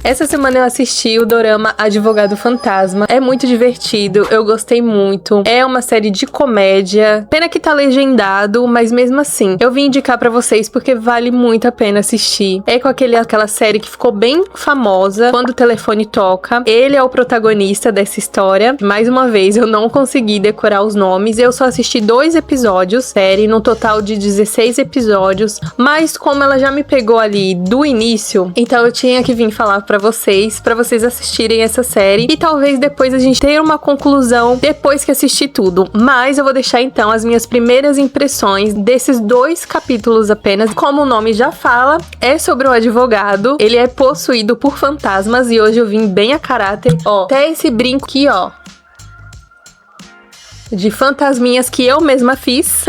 Essa semana eu assisti o dorama Advogado Fantasma. É muito divertido, eu gostei muito. É uma série de comédia. Pena que tá legendado, mas mesmo assim, eu vim indicar pra vocês porque vale muito a pena assistir. É com aquela série que ficou bem famosa, Quando o Telefone Toca. Ele é o protagonista dessa história. Mais uma vez, eu não consegui decorar os nomes. Eu só assisti 2 episódios, série, no total de 16 episódios. Mas como ela já me pegou ali do início, então eu tinha que vir falar pra vocês assistirem essa série e talvez depois a gente tenha uma conclusão depois que assistir tudo. Mas eu vou deixar então as minhas primeiras impressões desses 2 capítulos apenas. Como o nome já fala, é sobre um advogado, ele é possuído por fantasmas e hoje eu vim bem a caráter. Ó, até esse brinco aqui, ó, de fantasminhas que eu mesma fiz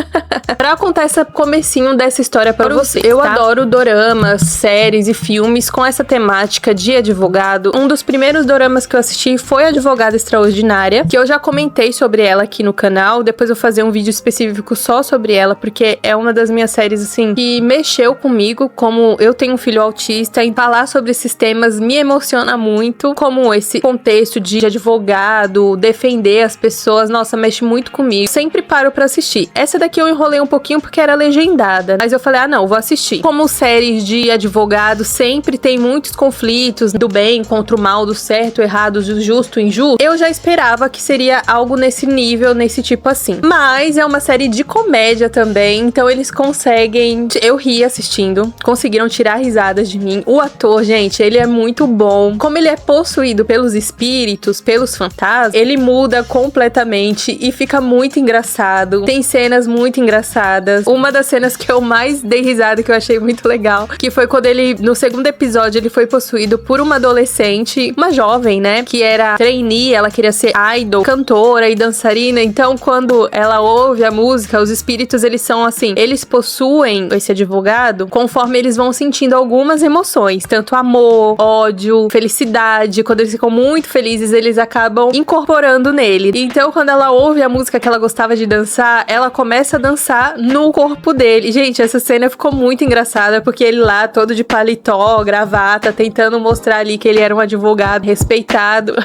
pra contar esse comecinho dessa história pra vocês, Eu adoro doramas, séries e filmes com essa temática de advogado. Um dos primeiros doramas que eu assisti foi Advogada Extraordinária, que eu já comentei sobre ela aqui no canal. Depois eu vou fazer um vídeo específico só sobre ela, porque é uma das minhas séries, assim, que mexeu comigo. Como eu tenho um filho autista, e falar sobre esses temas me emociona muito. Como esse contexto de advogado, defender as pessoas, nossa, mexe muito comigo. Sempre paro pra assistir. Essa daqui eu enrolei um pouquinho porque era legendada, mas eu falei, não, vou assistir. Como séries de advogado sempre tem muitos conflitos do bem contra o mal, do certo, errado, do justo, injusto, eu já esperava que seria algo nesse nível, nesse tipo assim. Mas é uma série de comédia também, então eles conseguem... Eu ri assistindo, conseguiram tirar risadas de mim. O ator, gente, ele é muito bom. Como ele é possuído pelos espíritos, pelos fantasmas, ele muda completamente e fica muito engraçado. Tem cenas muito engraçadas. Uma das cenas que eu mais dei risada, que eu achei muito legal, que foi quando ele, no segundo episódio, ele foi possuído por uma adolescente, uma jovem, né, que era trainee, ela queria ser idol, cantora e dançarina. Então, quando ela ouve a música, os espíritos, eles são assim, eles possuem esse advogado conforme eles vão sentindo algumas emoções, tanto amor, ódio, felicidade. Quando eles ficam muito felizes, eles acabam incorporando nele. Então, quando ela ouve a música que ela gostava de dançar, ela começa a dançar no corpo dele. Gente, essa cena ficou muito engraçada, porque ele lá, todo de paletó, gravata, tentando mostrar ali que ele era um advogado respeitado.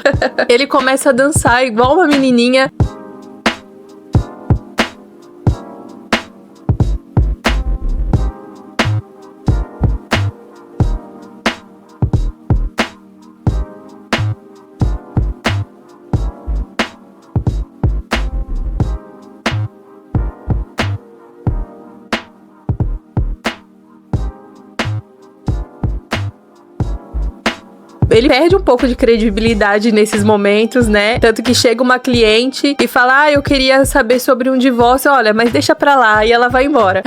Ele começa a dançar igual uma menininha. Ele perde um pouco de credibilidade nesses momentos, né? Tanto que chega uma cliente e fala, eu queria saber sobre um divórcio. Olha, mas deixa pra lá. E ela vai embora.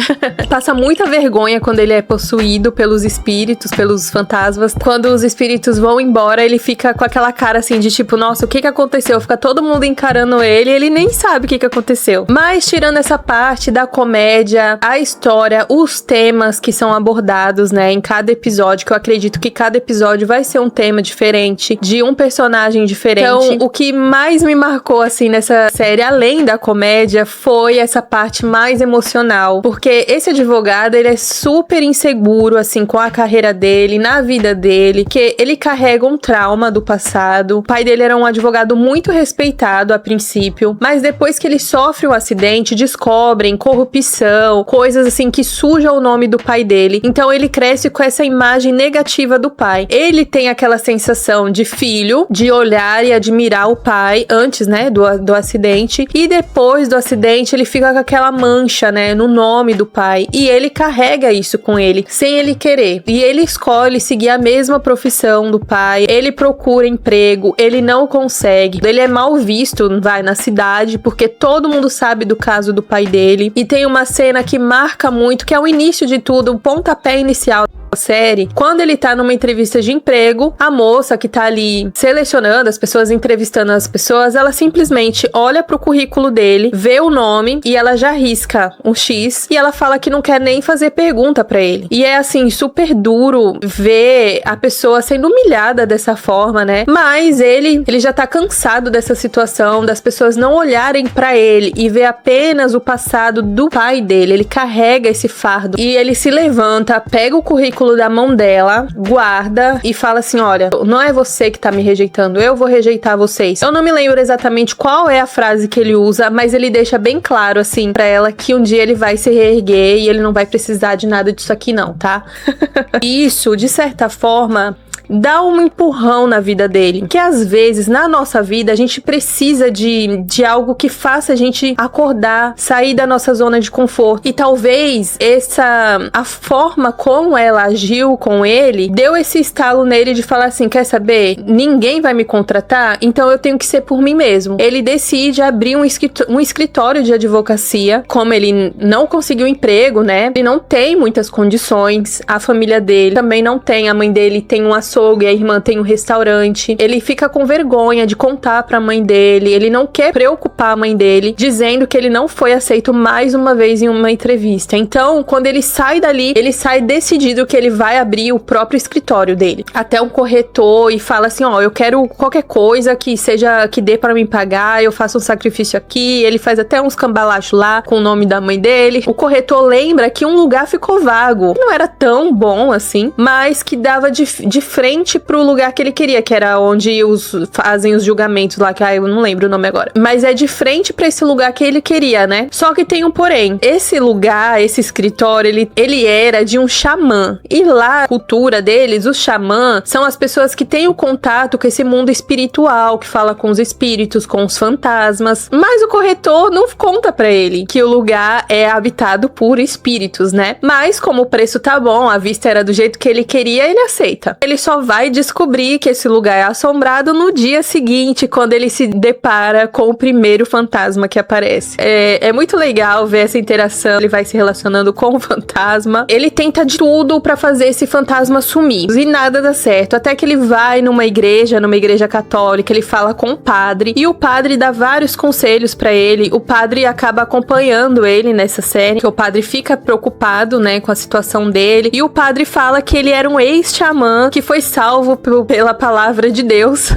Passa muita vergonha quando ele é possuído pelos espíritos, pelos fantasmas. Quando os espíritos vão embora, ele fica com aquela cara assim de tipo, nossa, o que aconteceu? Fica todo mundo encarando ele e ele nem sabe o que aconteceu. Mas tirando essa parte da comédia, a história, os temas que são abordados, né, em cada episódio, que eu acredito que cada episódio vai ser um tema diferente, de um personagem diferente. Então, o que mais me marcou, assim, nessa série, além da comédia, foi essa parte mais emocional. Porque esse advogado, ele é super inseguro, assim, com a carreira dele, na vida dele, que ele carrega um trauma do passado. O pai dele era um advogado muito respeitado a princípio, mas depois que ele sofre um acidente, descobrem corrupção, coisas, assim, que sujam o nome do pai dele. Então, ele cresce com essa imagem negativa do pai. Ele tem aquela sensação de filho, de olhar e admirar o pai antes, né, do acidente, e depois do acidente ele fica com aquela mancha, né, no nome do pai, e ele carrega isso com ele, sem ele querer, e ele escolhe seguir a mesma profissão do pai, ele procura emprego, ele não consegue, ele é mal visto, vai, na cidade, porque todo mundo sabe do caso do pai dele, e tem uma cena que marca muito, que é o início de tudo, o pontapé inicial da série, quando ele tá numa entrevista de emprego, a moça que tá ali selecionando as pessoas, entrevistando as pessoas, ela simplesmente olha pro currículo dele, vê o nome e ela já risca um X e ela fala que não quer nem fazer pergunta pra ele. E é assim, super duro ver a pessoa sendo humilhada dessa forma, né? Mas ele já tá cansado dessa situação, das pessoas não olharem pra ele e ver apenas o passado do pai dele. Ele carrega esse fardo e ele se levanta, pega o currículo currículo da mão dela, guarda e fala assim, olha, não é você que tá me rejeitando, eu vou rejeitar vocês. Eu não me lembro exatamente qual é a frase que ele usa, mas ele deixa bem claro, assim, pra ela que um dia ele vai se reerguer e ele não vai precisar de nada disso aqui não, tá? Isso, de certa forma, dá um empurrão na vida dele. Que às vezes, na nossa vida, a gente precisa de algo que faça a gente acordar, sair da nossa zona de conforto. E talvez a forma como ela agiu com ele, deu esse estalo nele de falar assim, quer saber? Ninguém vai me contratar, então eu tenho que ser por mim mesmo. Ele decide abrir um escritório de advocacia. Como ele não conseguiu emprego, né? Ele não tem muitas condições. A família dele também não tem. A mãe dele tem um açougue, e a irmã tem um restaurante. Ele fica com vergonha de contar pra mãe dele, ele não quer preocupar a mãe dele, dizendo que ele não foi aceito mais uma vez em uma entrevista. Então, quando ele sai dali, ele sai decidido que ele vai abrir o próprio escritório dele. Até um corretor e fala assim, ó, eu quero qualquer coisa que seja, que dê pra me pagar, eu faço um sacrifício aqui. Ele faz até uns cambalachos lá com o nome da mãe dele. O corretor lembra que um lugar ficou vago, não era tão bom assim, mas que dava de frente pro lugar que ele queria, que era onde fazem os julgamentos lá, que eu não lembro o nome agora. Mas é de frente pra esse lugar que ele queria, né? Só que tem um porém. Esse lugar, esse escritório, ele era de um xamã. E lá, a cultura deles, os xamã são as pessoas que têm o contato com esse mundo espiritual, que fala com os espíritos, com os fantasmas. Mas o corretor não conta pra ele que o lugar é habitado por espíritos, né? Mas como o preço tá bom, a vista era do jeito que ele queria, ele aceita. Ele só vai descobrir que esse lugar é assombrado no dia seguinte, quando ele se depara com o primeiro fantasma que aparece. É muito legal ver essa interação. Ele vai se relacionando com o fantasma. Ele tenta de tudo pra fazer esse fantasma sumir. E nada dá certo. Até que ele vai numa igreja católica, ele fala com o padre. E o padre dá vários conselhos pra ele. O padre acaba acompanhando ele nessa série. O padre fica preocupado, né, com a situação dele. E o padre fala que ele era um ex-xamã que foi salvo pela palavra de Deus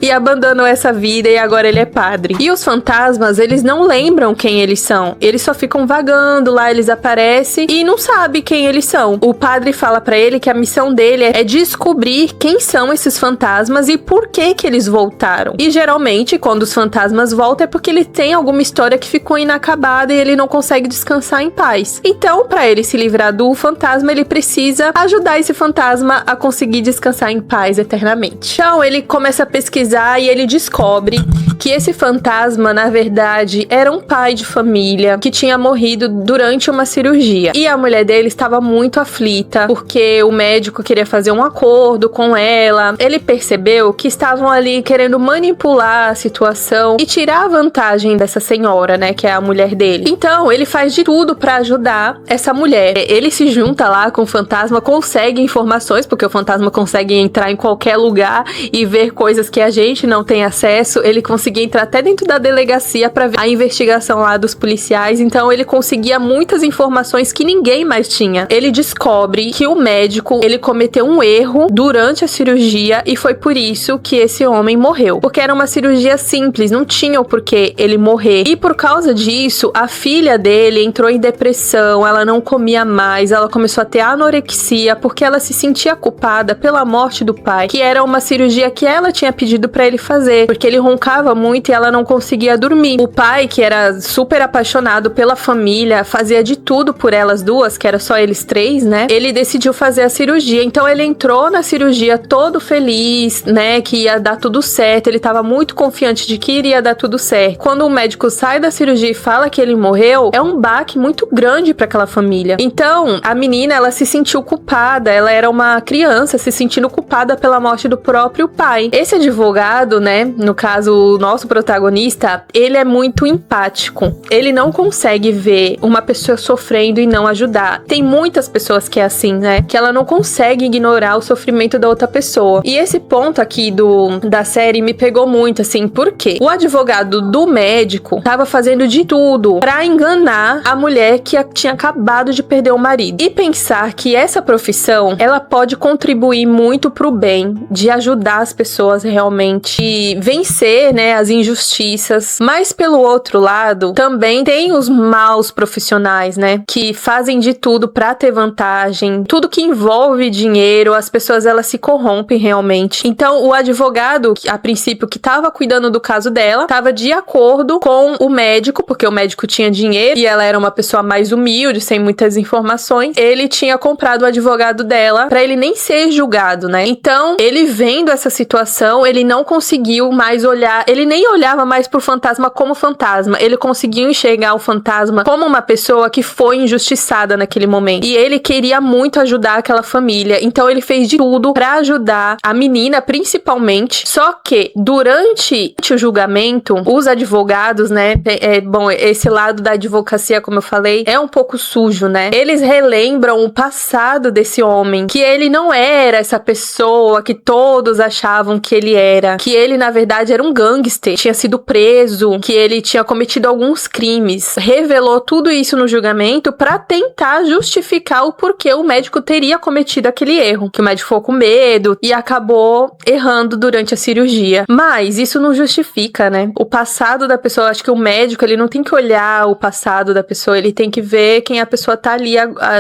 e abandonou essa vida e agora ele é padre. E os fantasmas, eles não lembram quem eles são. Eles só ficam vagando lá, eles aparecem e não sabe quem eles são. O padre fala pra ele que a missão dele é descobrir quem são esses fantasmas e por que eles voltaram. E geralmente, quando os fantasmas voltam, é porque ele tem alguma história que ficou inacabada e ele não consegue descansar em paz. Então, pra ele se livrar do fantasma, ele precisa ajudar esse fantasma a conseguir descansar em paz eternamente. Então ele começa a pesquisar e ele descobre que esse fantasma, na verdade, era um pai de família que tinha morrido durante uma cirurgia. E a mulher dele estava muito aflita porque o médico queria fazer um acordo com ela. Ele percebeu que estavam ali querendo manipular a situação e tirar a vantagem dessa senhora, né, que é a mulher dele. Então ele faz de tudo pra ajudar essa mulher. Ele se junta lá com o fantasma, consegue informações, porque o fantasma consegue entrar em qualquer lugar e ver coisas que a gente não tem acesso. Ele conseguia entrar até dentro da delegacia pra ver a investigação lá dos policiais. Então ele conseguia muitas informações que ninguém mais tinha. Ele descobre que o médico, ele cometeu um erro durante a cirurgia e foi por isso que esse homem morreu. Porque era uma cirurgia simples, não tinha o porquê ele morrer. E por causa disso, a filha dele entrou em depressão, ela não comia mais, ela começou a ter anorexia porque ela se sentia culpada pela morte do pai, que era uma cirurgia que ela tinha pedido pra ele fazer, porque ele roncava muito e ela não conseguia dormir. O pai, que era super apaixonado pela família, fazia de tudo por elas duas, que era só eles três, né? Ele decidiu fazer a cirurgia, então ele entrou na cirurgia todo feliz, né, que ia dar tudo certo, ele tava muito confiante de que iria dar tudo certo. Quando o médico sai da cirurgia e fala que ele morreu, é um baque muito grande pra aquela família. Então, a menina, ela se sentiu culpada, ela era uma criança se sentindo culpada pela morte do próprio pai. Esse advogado, né, no caso, o nosso protagonista, ele é muito empático. Ele não consegue ver uma pessoa sofrendo e não ajudar. Tem muitas pessoas que é assim, né, que ela não consegue ignorar o sofrimento da outra pessoa. E esse ponto aqui da série me pegou muito, assim, porque o advogado do médico tava fazendo de tudo pra enganar a mulher que tinha acabado de perder o marido. E pensar que essa profissão, ela pode contribuir muito pro bem, de ajudar as pessoas realmente e vencer, né, as injustiças. Mas pelo outro lado, também tem os maus profissionais, né? Que fazem de tudo pra ter vantagem. Tudo que envolve dinheiro, as pessoas elas se corrompem realmente. Então, o advogado, a princípio, que tava cuidando do caso dela, tava de acordo com o médico, porque o médico tinha dinheiro e ela era uma pessoa mais humilde, sem muitas informações. Ele tinha comprado o advogado dela pra ele nem ser julgado, né? Então, ele vendo essa situação, ele não conseguiu mais olhar, ele nem olhava mais pro fantasma como fantasma, ele conseguiu enxergar o fantasma como uma pessoa que foi injustiçada naquele momento. E ele queria muito ajudar aquela família, então ele fez de tudo pra ajudar a menina, principalmente. Só que, durante o julgamento, os advogados, né, bom, esse lado da advocacia, como eu falei, é um pouco sujo, né? Eles relembram o passado desse homem, que ele não era essa pessoa que todos achavam que ele era, que ele, na verdade, era um gangster, tinha sido preso, que ele tinha cometido alguns crimes. Revelou tudo isso no julgamento pra tentar justificar o porquê o médico teria cometido aquele erro, que o médico ficou com medo e acabou errando durante a cirurgia. Mas isso não justifica, né? O passado da pessoa, acho que o médico, ele não tem que olhar o passado da pessoa, ele tem que ver quem a pessoa tá ali,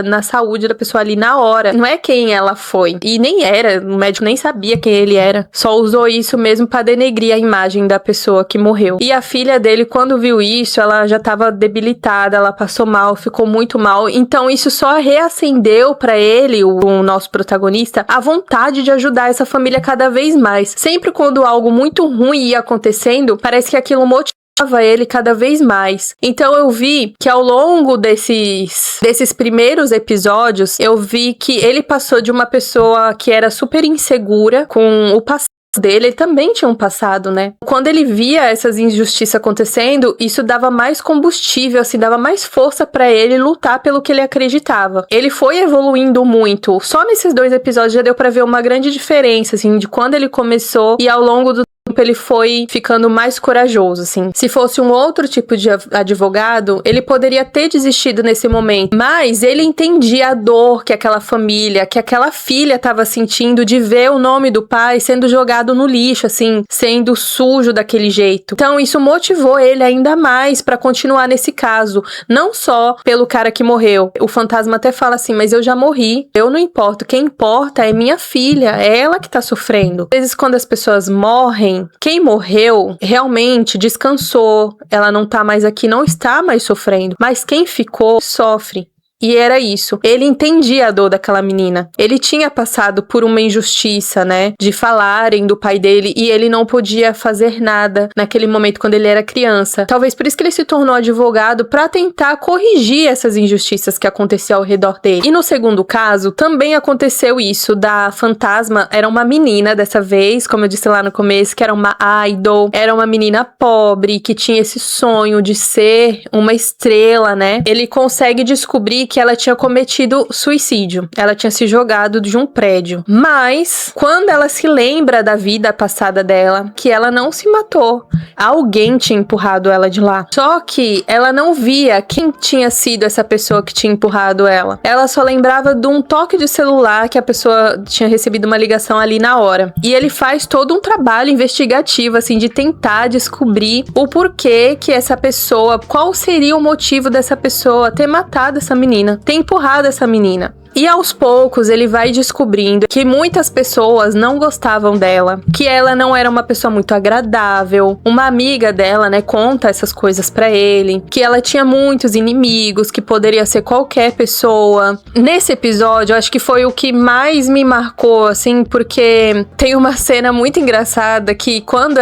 na saúde da pessoa ali na hora. Não é quem ela foi. E nem era, o médico nem sabia quem ele era. Só usou isso mesmo pra denegrir a imagem da pessoa que morreu. E a filha dele, quando viu isso, ela já tava debilitada, ela passou mal, ficou muito mal. Então isso só reacendeu pra ele, o nosso protagonista, a vontade de ajudar essa família cada vez mais. Sempre quando algo muito ruim ia acontecendo, parece que aquilo motivava ele cada vez mais. Então eu vi que ao longo desses primeiros episódios, eu vi que ele passou de uma pessoa que era super insegura com o passado dele, ele também tinha um passado, né? Quando ele via essas injustiças acontecendo, isso dava mais combustível, assim, dava mais força pra ele lutar pelo que ele acreditava. Ele foi evoluindo muito. Só nesses 2 episódios já deu pra ver uma grande diferença, assim, de quando ele começou e ao longo do ele foi ficando mais corajoso, assim. Se fosse um outro tipo de advogado, ele poderia ter desistido nesse momento, mas ele entendia a dor que aquela família, que aquela filha estava sentindo de ver o nome do pai sendo jogado no lixo, assim, sendo sujo daquele jeito. Então isso motivou ele ainda mais pra continuar nesse caso, não só pelo cara que morreu. O fantasma até fala assim, mas eu já morri, eu não importo, quem importa é minha filha, é ela que tá sofrendo. Às vezes quando as pessoas morrem, quem morreu realmente descansou, ela não tá mais aqui, não está mais sofrendo, mas quem ficou sofre. E era isso. Ele entendia a dor daquela menina. Ele tinha passado por uma injustiça, né? De falarem do pai dele e ele não podia fazer nada naquele momento quando ele era criança. Talvez por isso que ele se tornou advogado, pra tentar corrigir essas injustiças que aconteciam ao redor dele. E no segundo caso, também aconteceu isso da fantasma. Era uma menina dessa vez, como eu disse lá no começo, que era uma idol. Era uma menina pobre, que tinha esse sonho de ser uma estrela, né? Ele consegue descobrir que ela tinha cometido suicídio. Ela tinha se jogado de um prédio. Mas, quando ela se lembra da vida passada dela, que ela não se matou. Alguém tinha empurrado ela de lá. Só que ela não via quem tinha sido essa pessoa que tinha empurrado ela. Ela só lembrava de um toque de celular que a pessoa tinha recebido uma ligação ali na hora. E ele faz todo um trabalho investigativo, assim, de tentar descobrir o porquê que essa pessoa, qual seria o motivo dessa pessoa ter matado essa menina, ter empurrado essa menina. E aos poucos ele vai descobrindo que muitas pessoas não gostavam dela, que ela não era uma pessoa muito agradável. Uma amiga dela, né, conta essas coisas pra ele, que ela tinha muitos inimigos, que poderia ser qualquer pessoa. Nesse episódio, eu acho que foi o que mais me marcou, assim, porque tem uma cena muito engraçada que quando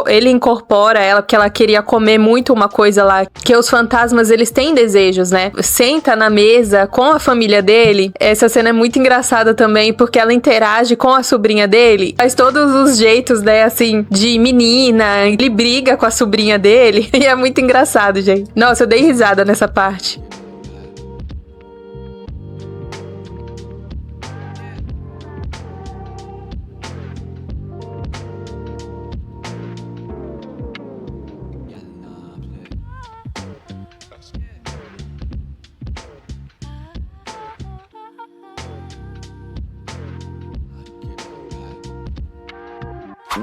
ele incorpora ela, porque ela queria comer muito uma coisa lá, que os fantasmas, eles têm desejos, né? Senta na mesa com a família dele. Essa cena é muito engraçada também, porque ela interage com a sobrinha dele, faz todos os jeitos, né, assim, de menina, ele briga com a sobrinha dele, e é muito engraçado, gente. Nossa, eu dei risada nessa parte.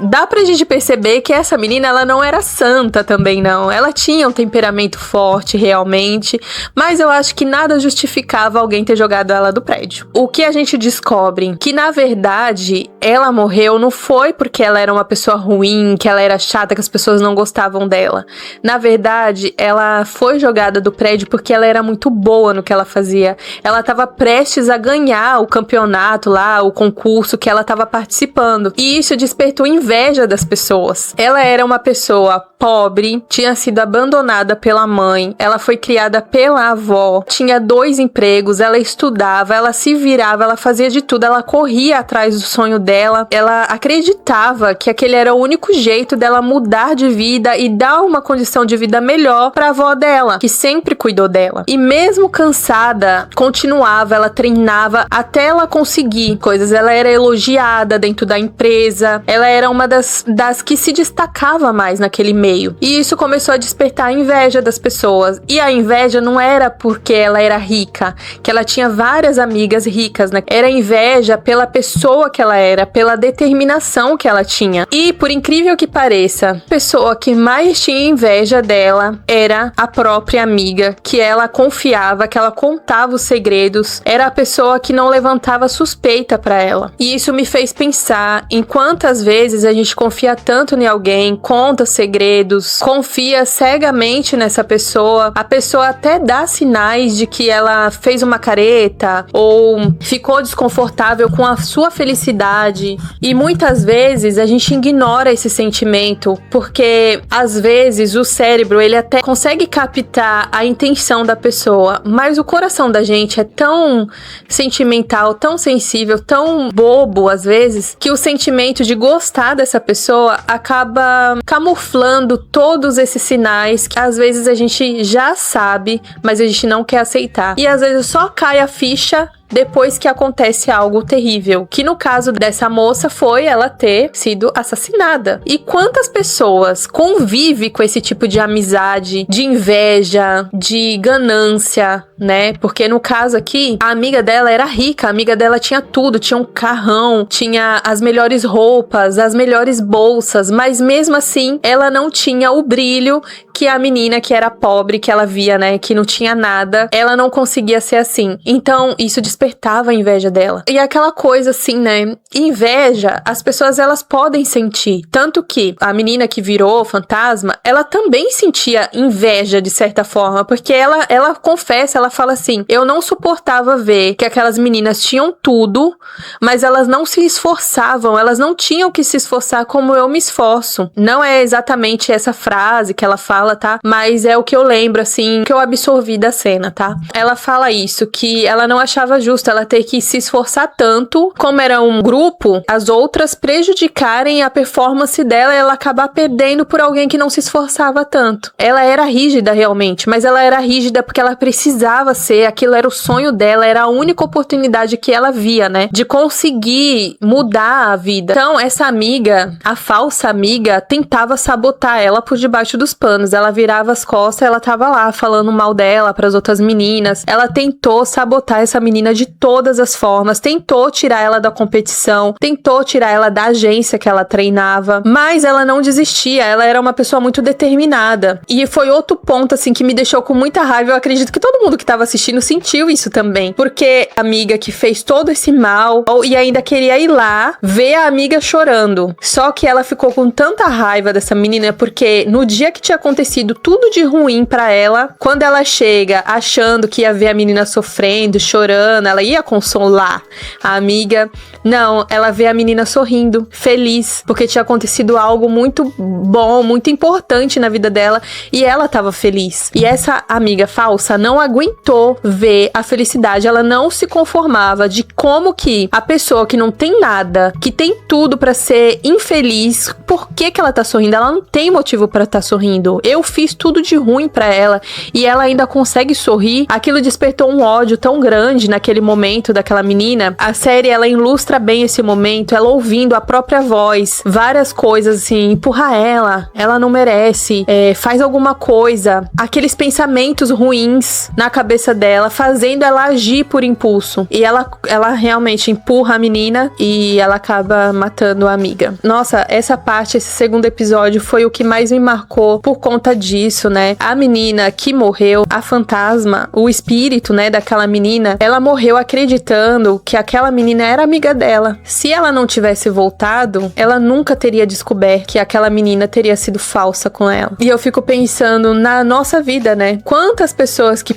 Dá pra gente perceber que essa menina, ela não era santa também, não. Ela tinha um temperamento forte, realmente, mas eu acho que nada justificava alguém ter jogado ela do prédio. O que a gente descobre? Que, na verdade, ela morreu não foi porque ela era uma pessoa ruim, que ela era chata, que as pessoas não gostavam dela. Na verdade, ela foi jogada do prédio porque ela era muito boa no que ela fazia. Ela estava prestes a ganhar o campeonato lá, o concurso que ela estava participando. E isso despertou inveja das pessoas. Ela era uma pessoa pobre, tinha sido abandonada pela mãe, ela foi criada pela avó, tinha 2 empregos, ela estudava, ela se virava, ela fazia de tudo, ela corria atrás do sonho dela, ela acreditava que aquele era o único jeito dela mudar de vida e dar uma condição de vida melhor pra avó dela, que sempre cuidou dela. E mesmo cansada, continuava, ela treinava até ela conseguir coisas. Ela era elogiada dentro da empresa, ela era uma das que se destacava mais naquele meio. E isso começou a despertar a inveja das pessoas. E a inveja não era porque ela era rica, que ela tinha várias amigas ricas, né? Era inveja pela pessoa que ela era, pela determinação que ela tinha. E, por incrível que pareça, a pessoa que mais tinha inveja dela era a própria amiga, que ela confiava, que ela contava os segredos. Era a pessoa que não levantava suspeita pra ela. E isso me fez pensar em quantas vezes a gente confia tanto em alguém, conta segredos, confia cegamente nessa pessoa. A pessoa até dá sinais de que ela fez uma careta ou ficou desconfortável com a sua felicidade. E muitas vezes a gente ignora esse sentimento, porque às vezes o cérebro, ele até consegue captar a intenção da pessoa, mas o coração da gente é tão sentimental, tão sensível, tão bobo às vezes, que o sentimento de gostar dessa pessoa acaba camuflando todos esses sinais que às vezes a gente já sabe, mas a gente não quer aceitar. E às vezes só cai a ficha depois que acontece algo terrível, que no caso dessa moça foi ela ter sido assassinada. E quantas pessoas convivem com esse tipo de amizade, de inveja, de ganância, né? Porque no caso aqui, a amiga dela era rica, a amiga dela tinha tudo, tinha um carrão, tinha as melhores roupas, as melhores bolsas, mas mesmo assim, ela não tinha o brilho que a menina que era pobre, que ela via, né, que não tinha nada, ela não conseguia ser assim. Então, isso despertava a inveja dela. E aquela coisa assim, né, inveja, as pessoas elas podem sentir. Tanto que a menina que virou fantasma, ela também sentia inveja de certa forma, porque ela confessa, ela fala assim, eu não suportava ver que aquelas meninas tinham tudo, mas elas não se esforçavam, elas não tinham que se esforçar como eu me esforço. Não é exatamente essa frase que ela fala, tá? Mas é o que eu lembro, assim, que eu absorvi da cena, tá? Ela fala isso, que ela não achava justo ela ter que se esforçar tanto, como era um grupo, as outras prejudicarem a performance dela e ela acabar perdendo por alguém que não se esforçava tanto. Ela era rígida realmente, mas ela era rígida porque ela precisava ser, aquilo era o sonho dela, era a única oportunidade que ela via, né? De conseguir mudar a vida. Então, essa amiga, a falsa amiga, tentava sabotar ela por debaixo dos panos. Ela virava as costas, ela tava lá falando mal dela pras outras meninas. Ela tentou sabotar essa menina de todas as formas, tentou tirar ela da competição, tentou tirar ela da agência que ela treinava, mas ela não desistia, ela era uma pessoa muito determinada. E foi outro ponto, assim, que me deixou com muita raiva. Eu acredito que todo mundo que tava assistindo sentiu isso também, porque a amiga que fez todo esse mal e ainda queria ir lá ver a amiga chorando. Só que ela ficou com tanta raiva dessa menina, porque no dia que tinha acontecido tudo de ruim pra ela, quando ela chega achando que ia ver a menina sofrendo, chorando, ela ia consolar a amiga. Não, ela vê a menina sorrindo, feliz, porque tinha acontecido algo muito bom, muito importante na vida dela, e ela tava feliz. E essa amiga falsa não aguentou ver a felicidade, ela não se conformava de como que a pessoa que não tem nada, que tem tudo pra ser infeliz, por que ela tá sorrindo? Ela não tem motivo pra tá sorrindo. Eu fiz tudo de ruim pra ela e ela ainda consegue sorrir. Aquilo despertou um ódio tão grande daquele momento, daquela menina, a série, ela ilustra bem esse momento, ela ouvindo a própria voz, várias coisas assim, empurra ela não merece, faz alguma coisa, aqueles pensamentos ruins na cabeça dela, fazendo ela agir por impulso. E ela realmente empurra a menina e ela acaba matando a amiga. Nossa, essa parte, esse segundo episódio foi o que mais me marcou por conta disso, né? A menina que morreu, a fantasma, o espírito, né, daquela menina, ela morreu acreditando que aquela menina era amiga dela. Se ela não tivesse voltado, ela nunca teria descoberto que aquela menina teria sido falsa com ela. E eu fico pensando na nossa vida, né? Quantas pessoas que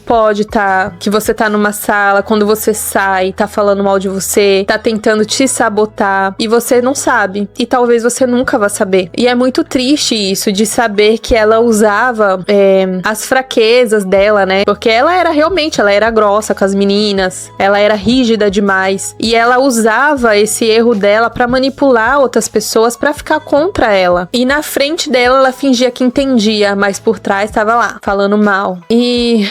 que você tá numa sala, quando você sai, tá falando mal de você, tá tentando te sabotar, e você não sabe. E talvez você nunca vá saber. E é muito triste isso, de saber que ela usava as fraquezas dela, né? Porque ela era grossa com as meninas, ela era rígida demais. E ela usava esse erro dela pra manipular outras pessoas pra ficar contra ela. E na frente dela, ela fingia que entendia, mas por trás tava lá, falando mal. E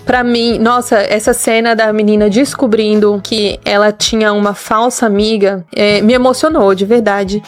pra mim, nossa, essa cena da menina descobrindo que ela tinha uma falsa amiga me emocionou, de verdade.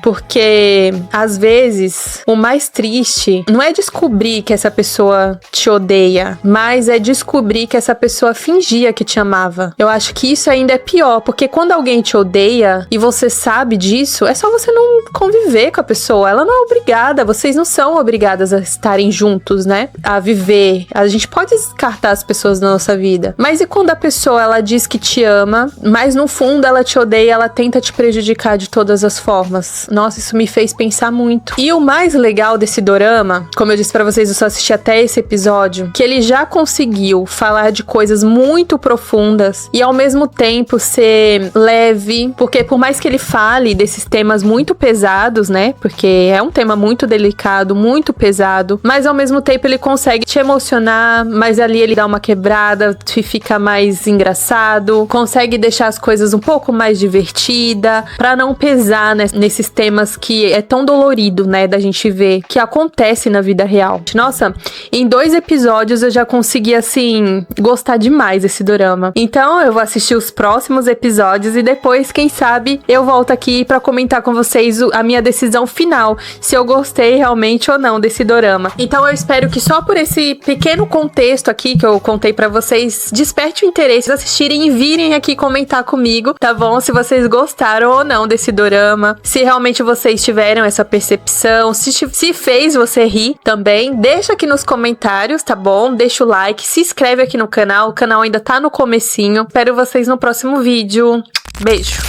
Porque, às vezes, o mais triste não é descobrir que essa pessoa te odeia, mas é descobrir que essa pessoa fingia que te amava. Eu acho que isso ainda é pior, porque quando alguém te odeia e você sabe disso, é só você não conviver com a pessoa. Ela não é obrigada, vocês não são obrigadas a estarem juntos, né? A viver. A gente pode descartar as pessoas da nossa vida. Mas e quando a pessoa, ela diz que te ama, mas no fundo ela te odeia, ela tenta te prejudicar de todas as formas? Nossa, isso me fez pensar muito. E o mais legal desse dorama, como eu disse pra vocês, eu só assisti até esse episódio, que ele já conseguiu falar de coisas muito profundas e ao mesmo tempo ser leve, porque por mais que ele fale desses temas muito pesados, né? Porque é um tema muito delicado, muito pesado, mas ao mesmo tempo ele consegue te emocionar, mas ali ele dá uma quebrada, te fica mais engraçado, consegue deixar as coisas um pouco mais divertida, pra não pesar, né, nesses temas que é tão dolorido, né, da gente ver, que acontece na vida real. Nossa, em 2 episódios eu já consegui, assim, gostar demais desse dorama. Então eu vou assistir os próximos episódios e depois, quem sabe, eu volto aqui pra comentar com vocês a minha decisão final, se eu gostei realmente ou não desse dorama. Então eu espero que só por esse pequeno contexto aqui que eu contei pra vocês, desperte o interesse de assistirem e virem aqui comentar comigo, tá bom? Se vocês gostaram ou não desse dorama, se realmente vocês tiveram essa percepção, se fez você rir também, deixa aqui nos comentários, tá bom? Deixa o like, se inscreve aqui no canal, o canal ainda tá no comecinho. Espero vocês no próximo vídeo. Beijo!